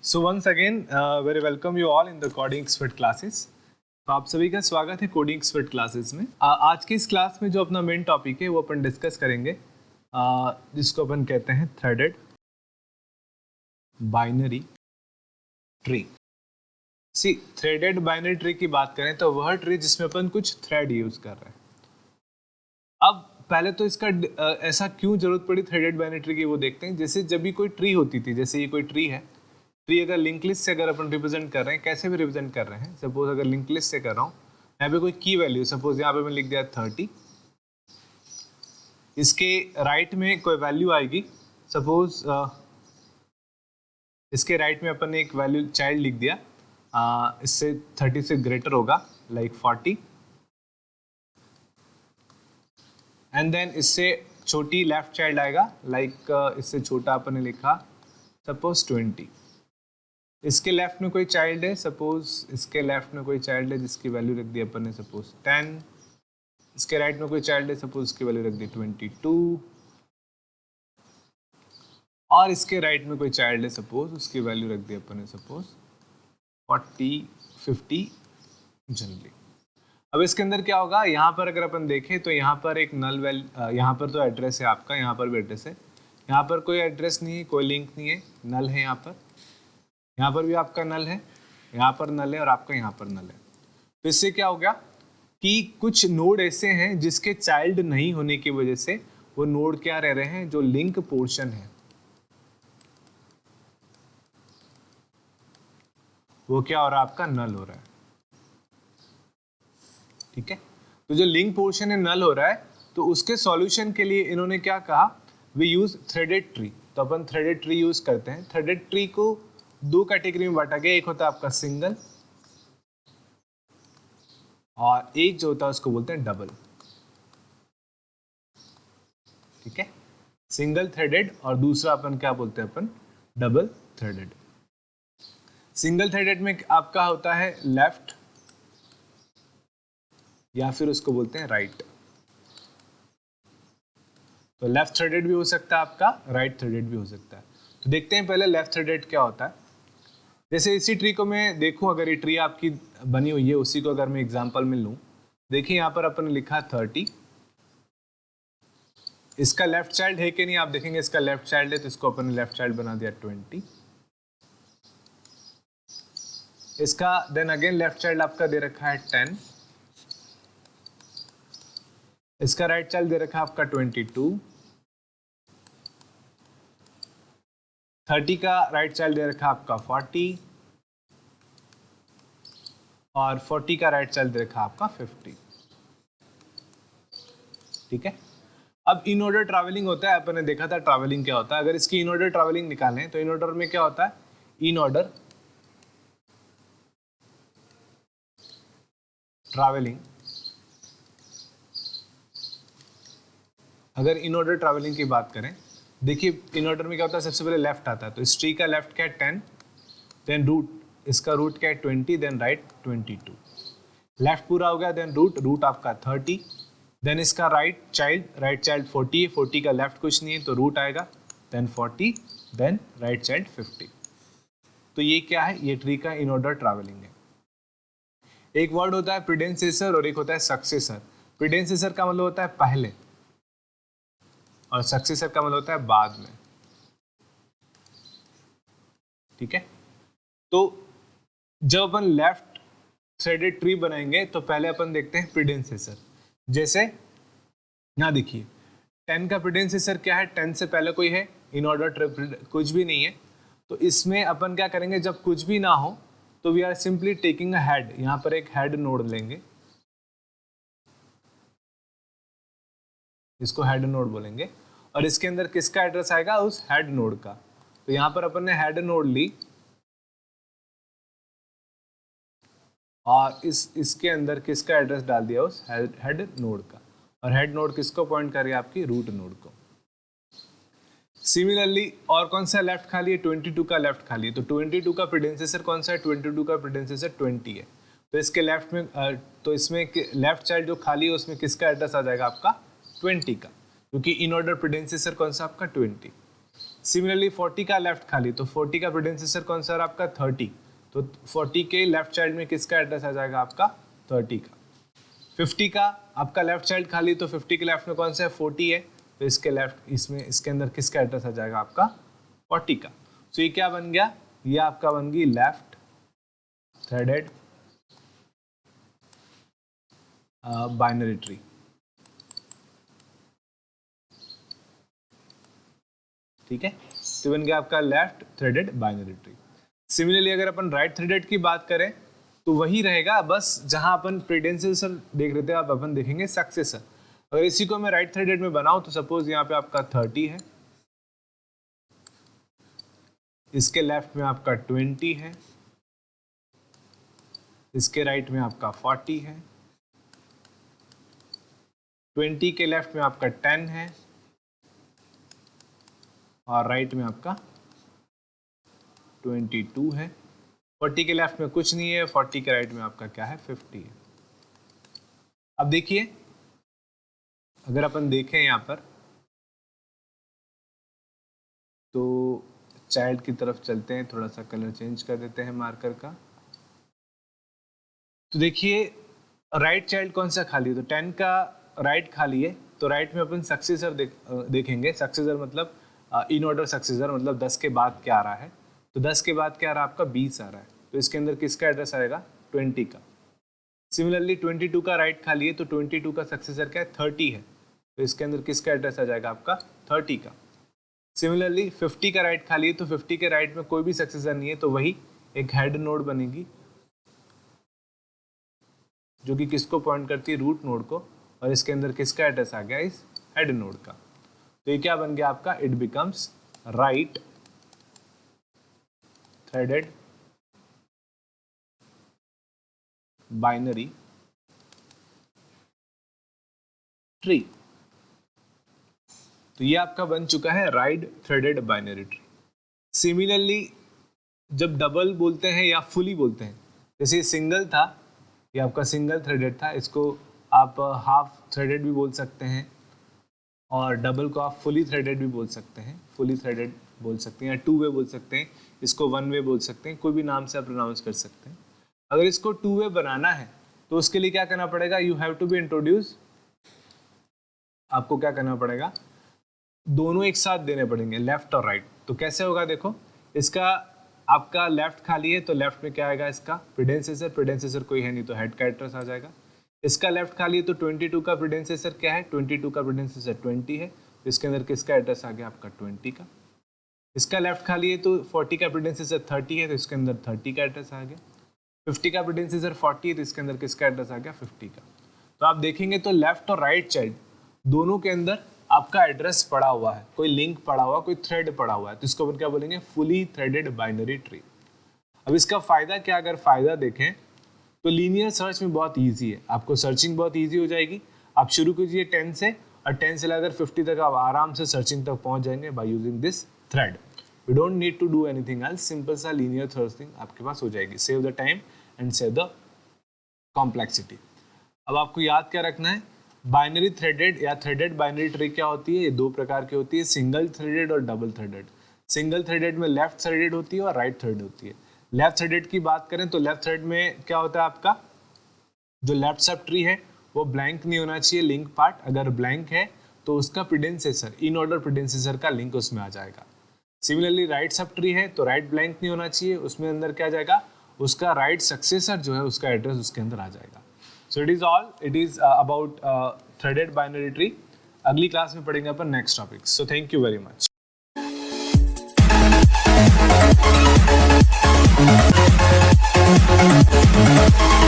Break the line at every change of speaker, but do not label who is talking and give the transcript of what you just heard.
So once again very welcome you all in the coding expert classes. तो आप सभी का स्वागत है कोडिंग एक्सपर्ट क्लासेस में। आज की इस क्लास में जो अपना मेन टॉपिक है वो अपन डिस्कस करेंगे, जिसको अपन कहते हैं थ्रेडेड बाइनरी ट्री। सी थ्रेडेड बाइनरी ट्री की बात करें तो वह ट्री जिसमें अपन कुछ थ्रेड यूज कर रहे हैं। अब पहले तो इसका ऐसा क्यों जरूरत पड़ी थ्रेडेड बाइनरी ट्री की वो देखते हैं। जैसे जब भी कोई ट्री होती थी, जैसे ये कोई ट्री है, ट्री अगर लिंक लिस्ट से अगर अपन रिप्रेजेंट कर रहे हैं, कैसे भी रिप्रेजेंट कर रहे हैं, सपोज अगर लिंक लिस्ट से कर रहा हूँ, यहाँ पे कोई की वैल्यू, सपोज यहाँ पे मैं लिख दिया 30, इसके राइट में कोई वैल्यू आएगी, सपोज इसके राइट में अपन ने एक वैल्यू चाइल्ड लिख दिया, इससे 30 से ग्रेटर होगा लाइक 40, एंड देन इससे छोटी लेफ्ट चाइल्ड आएगा लाइक इससे छोटा अपन ने लिखा सपोज 20। इसके लेफ्ट में कोई चाइल्ड है, सपोज इसके लेफ्ट में कोई चाइल्ड है जिसकी वैल्यू रख दी अपन ने सपोज 10। इसके राइट में कोई चाइल्ड है, सपोज इसकी वैल्यू रख दी 22। और इसके राइट में कोई चाइल्ड है, सपोज उसकी वैल्यू रख दी अपन ने सपोज 40, 50 जनरली। अब इसके अंदर क्या होगा, यहाँ पर अगर अपन देखें तो यहाँ पर एक नल वैल्यू, यहाँ पर तो एड्रेस है आपका, यहाँ पर भी एड्रेस है, यहाँ पर कोई एड्रेस नहीं है, कोई लिंक नहीं है, नल है यहाँ पर भी आपका नल है, यहाँ पर नल है और आपका यहाँ पर नल है। तो इससे क्या हो गया कि कुछ नोड ऐसे हैं जिसके चाइल्ड नहीं होने की वजह से वो नोड क्या रह रहे हैं, जो लिंक पोर्शन है वो क्या हो रहा है, आपका नल हो रहा है। ठीक है, तो जो लिंक पोर्शन है नल हो रहा है, तो उसके सॉल्यूशन के लिए इन्होंने क्या कहा, वी यूज थ्रेडेड ट्री। तो अपन थ्रेडेड ट्री यूज करते हैं। थ्रेडेड ट्री को दो कैटेगरी में बांटा गया, एक होता है आपका सिंगल और एक जो होता है उसको बोलते हैं डबल। ठीक है, सिंगल थ्रेडेड और दूसरा अपन क्या बोलते हैं, अपन डबल थ्रेडेड। सिंगल थ्रेडेड में आपका होता है लेफ्ट या फिर उसको बोलते हैं राइट। तो लेफ्ट थ्रेडेड भी हो सकता है आपका, राइट थ्रेडेड भी हो सकता है। तो देखते हैं पहले लेफ्ट थ्रेडेड क्या होता है। जैसे इसी ट्री को मैं देखूं, अगर ये ट्री आपकी बनी हुई है, उसी को अगर मैं एग्जांपल में लूं, देखिए यहाँ पर अपन ने लिखा 30। इसका लेफ्ट चाइल्ड है कि नहीं, आप देखेंगे इसका लेफ्ट चाइल्ड है, तो इसको अपन ने लेफ्ट चाइल्ड बना दिया 20। इसका देन अगेन लेफ्ट चाइल्ड आपका दे रखा है 10। इसका राइट चाइल्ड दे रखा है आपका 22। 30 का राइट चाइल्ड दे रखा आपका 40 और 40 का राइट चाइल्ड दे रखा आपका 50। ठीक है, अब इन ऑर्डर ट्रैवलिंग होता है, अपन ने देखा था ट्रैवलिंग क्या होता है। अगर इसकी इन ऑर्डर ट्रैवलिंग निकालें तो इन ऑर्डर में क्या होता है, इन ऑर्डर ट्रैवलिंग, अगर इन ऑर्डर ट्रैवलिंग की बात करें, देखिए इन ऑर्डर में क्या होता है, सबसे पहले लेफ्ट आता है, तो इस ट्री का लेफ्ट क्या है 10, देन रूट, इसका रूट क्या है 20, देन राइट 22। लेफ्ट पूरा हो गया, देन रूट आपका 30, देन इसका राइट चाइल्ड 40 है, 40 का लेफ्ट कुछ नहीं है तो रूट आएगा, देन 40, देन राइट चाइल्ड 50। तो ये क्या है, ये ट्री का इन ऑर्डर ट्रैवलिंग है। एक वर्ड होता है प्रीडेसेसर और एक होता है सक्सेसर। प्रीडेसेसर का मतलब होता है पहले और सक्सेसर का मतलब होता है बाद में। ठीक है, तो जब अपन लेफ्ट थ्रेडेड ट्री बनाएंगे तो पहले अपन देखते हैं प्रीडेसेसर। जैसे यहाँ देखिए 10 का प्रीडेसेसर क्या है, 10 से पहले कोई है, इन ऑर्डर कुछ भी नहीं है, तो इसमें अपन क्या करेंगे, जब कुछ भी ना हो तो we are simply taking a head, यहाँ पर एक हेड नोड लेंगे, इसको हेड नोड बोलेंगे, और इसके अंदर किसका एड्रेस आएगा, उस हेड नोड का। तो यहाँ पर अपन ने हेड नोड ली और इसके अंदर किसका एड्रेस डाल दिया, उस हेड नोड का, और हेड नोड किसको पॉइंट कर रही है, आपकी रूट नोड को। सिमिलरली और कौन सा लेफ्ट खाली है, 22 का लेफ्ट खाली है, तो 22 का प्रीडेसेसर कौन सा है, 22 का प्रीडेसेसर 20 है, तो इसके लेफ्ट में तो इसमें लेफ्ट चाइल्ड जो खाली है उसमें किसका एड्रेस आ जाएगा, आपका 20 का, क्योंकि इन ऑर्डर प्रीडेसेसर कौन सा आपका 20। सिमिलरली 40 का लेफ्ट खाली, तो 40 का प्रेडेसेसर कौन सा है आपका 30, तो 40 के लेफ्ट चाइल्ड में किसका एड्रेस आ जाएगा आपका 30 का। 50 का आपका लेफ्ट चाइल्ड खाली, तो 50 के लेफ्ट में कौन सा है 40 है, तो इसके लेफ्ट इसमें इसके अंदर किसका एड्रेस आ जाएगा आपका 40 का। तो ये क्या बन गया, ये आपका बन गई लेफ्ट थ्रेडेड बाइनरी ट्री। ठीक है, तो बन गया आपका left threaded binary tree. Similarly अगर अपन राइट थ्रेडेड की बात करें तो वही रहेगा, बस जहां अपन प्रेडेसेसर देख रहे थे अब अपन देखेंगे सक्सेसर। अगर इसी को मैं राइट थ्रेडेड में बनाऊं तो सपोज यहाँ पे आपका 30 है, इसके लेफ्ट में आपका 20 है, इसके राइट में आपका 40 है, 20 के लेफ्ट में आपका 10 है और राइट में आपका 22 है। 40 के लेफ्ट में कुछ नहीं है, 40 के राइट में आपका क्या है 50 है। अब देखिए अगर अपन देखें यहाँ पर तो चाइल्ड की तरफ चलते हैं, थोड़ा सा कलर चेंज कर देते हैं मार्कर का। तो देखिए राइट चाइल्ड कौन सा खाली है, तो 10 का राइट खाली है, तो राइट में अपन सक्सेसर देखेंगे। सक्सेसर मतलब इन ऑर्डर सक्सेसर, मतलब 10 के बाद क्या आ रहा है, तो 10 के बाद क्या आ रहा है आपका 20 आ रहा है, तो इसके अंदर किसका एड्रेस आएगा 20 का। सिमिलरली 22 का राइट खाली है, तो 22 का सक्सेसर क्या है 30 है, तो इसके अंदर किसका एड्रेस आ जाएगा आपका 30 का। सिमिलरली 50 का राइट खाली है, तो 50 के राइट में कोई भी सक्सेसर नहीं है, तो वही एक हेड नोड बनेगी जो कि किसको पॉइंट करती है रूट नोड को, और इसके अंदर किसका एड्रेस आ गया इस हेड नोड का। तो ये क्या बन गया आपका, it becomes right threaded binary tree. तो ये आपका बन चुका है right threaded binary tree. Similarly जब डबल बोलते हैं या फुली बोलते हैं, जैसे सिंगल था, ये आपका सिंगल थ्रेडेड था, इसको आप हाफ थ्रेडेड भी बोल सकते हैं, और डबल को आप फुली थ्रेडेड भी बोल सकते हैं, फुली थ्रेडेड बोल सकते हैं, या टू वे बोल सकते हैं, इसको वन वे बोल सकते हैं, कोई भी नाम से आप प्रोनाउंस कर सकते हैं। अगर इसको टू वे बनाना है तो उसके लिए क्या करना पड़ेगा, you have to be introduce, आपको क्या करना पड़ेगा, दोनों एक साथ देने पड़ेंगे लेफ्ट और राइट। तो कैसे होगा देखो, इसका आपका लेफ्ट खाली है, तो लेफ्ट में क्या आएगा इसका प्रेडेसेसर, प्रेडेसेसर कोई है नहीं तो हेड का एड्रेस आ जाएगा। इसका लेफ्ट खाली है, तो 22 का प्रेडेसेसर क्या है, 22 का प्रेडेसेसर 20 है, तो इसके अंदर किसका एड्रेस आ गया आपका 20 का। इसका लेफ्ट खाली है, तो 40 का प्रेडेसेसर 30 है, तो इसके अंदर 30 का एड्रेस आ गया। 50 का प्रेडेसेसर 40 है, तो इसके अंदर किसका एड्रेस आ गया 50 का। तो आप देखेंगे तो लेफ्ट और राइट चाइल्ड दोनों के अंदर आपका एड्रेस पड़ा हुआ है, कोई लिंक पड़ा हुआ, कोई थ्रेड पड़ा हुआ है, तो इसको अपन क्या बोलेंगे, फुली थ्रेडेड बाइनरी ट्री। अब इसका फायदा क्या, अगर फायदा देखें तो लीनियर सर्च में बहुत इजी है, आपको सर्चिंग बहुत इजी हो जाएगी। आप शुरू कीजिए 10 से, और 10 से लेकर 50 तक आप आराम से सर्चिंग तक पहुंच जाएंगे by using this thread. You don't need to do anything else, simple सा लीनियर सर्चिंग आपके पास हो जाएगी। Save the time and save the complexity. अब आपको याद क्या रखना है, बाइनरी थ्रेडेड या थ्रेडेड बाइनरी ट्री क्या होती है, ये दो प्रकार की होती है, सिंगल थ्रेडेड और डबल थ्रेडेड। सिंगल थ्रेडेड में लेफ्ट थ्रेडेड होती है और राइट थ्रेड होती है। लेफ्ट थ्रेडेड की बात करें तो लेफ्ट थ्रेड में क्या होता है, आपका जो लेफ्ट सब ट्री है वो ब्लैंक नहीं होना चाहिए लिंक पार्ट, अगर ब्लैंक है तो उसका प्रेडेसेसर, इन ऑर्डर प्रेडेसेसर का लिंक उसमें आ जाएगा। सिमिलरली राइट सब ट्री है तो राइट ब्लैंक नहीं होना चाहिए, उसमें अंदर क्या जाएगा, उसका राइट सक्सेसर जो है उसका एड्रेस उसके अंदर आ जाएगा। So it is all, it is about threaded binary tree. अगली क्लास में पढ़ेंगे अपन next topic. So thank you very much.